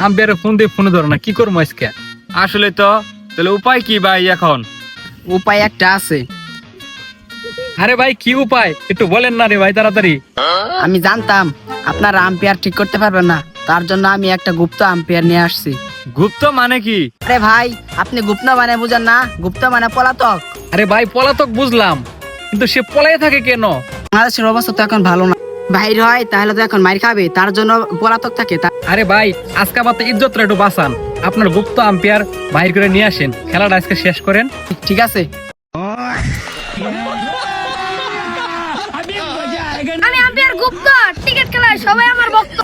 আম্পায়ারের phone দিয়ে ফোনে ধরো না, কি করবো আজকে? আসলে তো তাহলে উপায় কি ভাই এখন? উপায় একটা আছে। আরে ভাই কি উপায় একটু বলেন না রে ভাই তাড়াতাড়ি। আমি জানতাম আপনারা আম্পায়ার ঠিক করতে পারবেন না, তার জন্য আমি একটা গুপ্ত আম্পায়ার নিয়ে আসছি। গুপ্ত মানে কি? আরে ভাই, আপনি গুপ্ত মানে বুঝেন না? গুপ্ত মানে পলাতক। আরে ভাই পলাতক বুঝলাম, কিন্তু সে পলাই থাকে কেন? বাংলাদেশের অবস্থা তো এখন ভালো না, বাইর হয় তাহলে তো এখন মার খাবে, তার জন্য পলাতক থাকে। আরে ভাই আজকে আবার ইজ্জতটা একটু বাঁচান, আপনার গুপ্ত আম্পায়ার বাহির করে নিয়ে আসেন, খেলাটা আজকে শেষ করেন। ঠিক আছে। আমি আম্পায়ার গুপ্ত, টিকিট খেলায় সবাই আমার ভক্ত।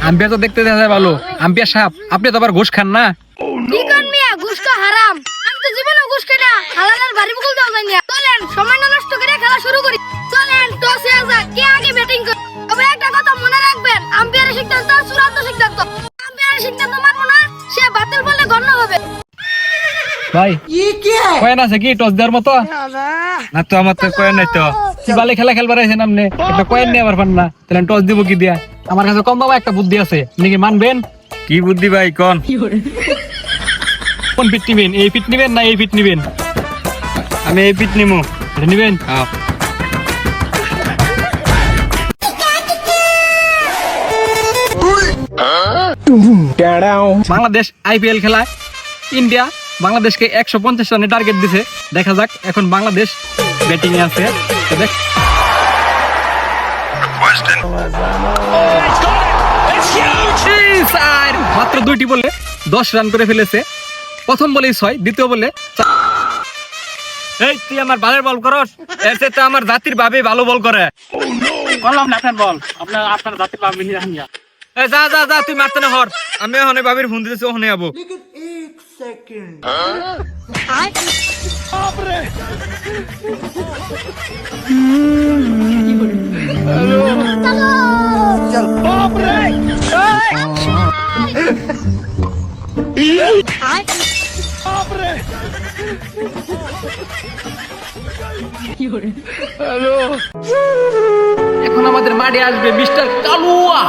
আম্পায়ার তো দেখতে দেখা যায় ভালো, আম্পায়ার সাহেব আপনি তো আবার ঘুষ খান না? কি কোন মিয়া, ঘুষ তো হারাম। আমি তো জীবনে ঘুষ খাই না, হালালের বাড়ি বকুল দাও জানি না। চলেন সময় নষ্ট করে খেলা শুরু করি। চলেন টস হয়ে যাক, কে আগে ব্যাটিং করে। তবে একটা কথা মনে রাখবেন, আম্পায়ারের সিদ্ধান্ত চূড়ান্ত সিদ্ধান্ত। আম্পায়ারের সিদ্ধান্ত মানবো না, সে বাতিল বলে গণ্য হবে। ভাই কয়েন আছে কি টস দেওয়ার মতো? না তো আমার তো কয়েন নাই তো। কি বালে খেলা খেলবার আছেন আপনি, একটা কয়েন নিয়ে আবার পান না, তাহলে টস দিব কি দিয়া? আমার কাছে কম বাবা একটা বুদ্ধি আছে, আপনি কি মানবেন? কি বুদ্ধি ভাই কোন? কোন পিট নিবেন, এই পিট নিবেন না এই পিট নিবেন? আমি এই পিট নিমু। এটা নিবেন? বাংলাদেশ আইপিএল খেলায় ইন্ডিয়া বাংলাদেশকে 150 রানে টার্গেট দিছে। দেখা যাক এখন বাংলাদেশ ব্যাটিং এ আছে। দেখ স্যার মাত্র 2টি বলে 10 রান করে ফেলেছে। প্রথম বলেই 6, দ্বিতীয় বলে 4। এই তুই আমার বালের বল করস, এর চেয়ে আমার জাতির ভাবে ভালো বল করে। বললাম না আপনার বল, আপনার জাতির পাবেন না। এই যা যা যা, তুই মারতে না হর। আমি ওখানে ভাবির ফোন দিতেছি, ওখানে যাবো। এখন আমাদের মাঠে আসবে মিস্টার কালুয়া।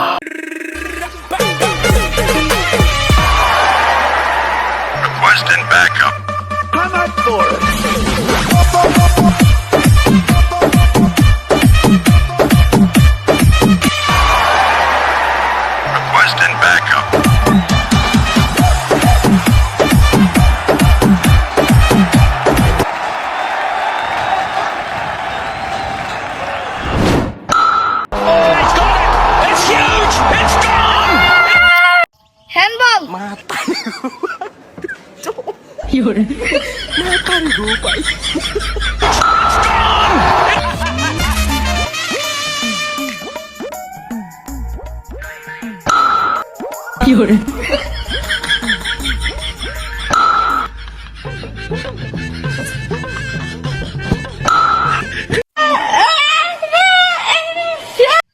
Requesting backup. Requesting backup. Handball.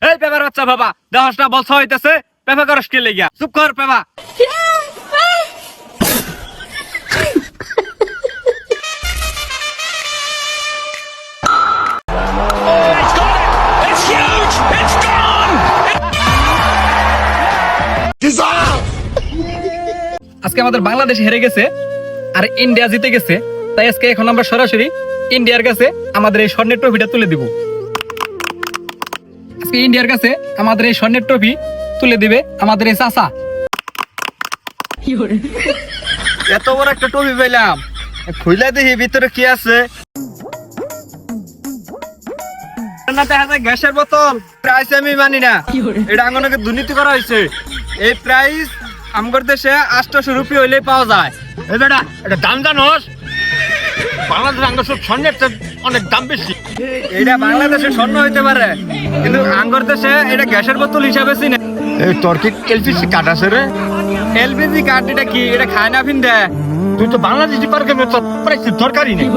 এই পেপার বাচ্চা বাবা, দশটা বলছ হইতেছে, পেপা করস কে লেগিয়া? চুপ কর পেপা। আজকে আমাদের বাংলাদেশ হেরে গেছে আর ইন্ডিয়া জিতে গেছে, তাই আজকে এখন আমরা সরাসরি ইন্ডিয়ার কাছে আমাদের এই স্বর্ণের ট্রফিটা তুলে দিব। আজকে ইন্ডিয়ার কাছে আমাদের এই স্বর্ণের ট্রফি তুলে দিবে আমাদের এই চাচা। এত বড় একটা টবি পাইলাম, খুইলা দেখি ভিতরে কি আছে। না দেখা যায় গ্যাসের বোতল। প্রাইস আমি মানি না, এটা আঙ্গনকে দুর্নীতি করা হয়েছে। এই প্রাইস আমগর দেশে 800 রুপি হইলেই পাওয়া যায়। এই বেটা, এটা দাম জানোস? বাংলাদেশ আঙ্গর স্বর্ণের অনেক দাম বেশি। এটা বাংলাদেশের স্বর্ণ হইতে পারে, কিন্তু আঙ্গর দেশে এটা গ্যাসের বোতল হিসাবে চিনে। এই তোর কি এলপিজি কার্ড আছে রে? এলপিজি কার্ড এটা কি? এটা খায় না ফিন দে। তুই তো বাংলাদেশি পার্কে দরকারই নেই।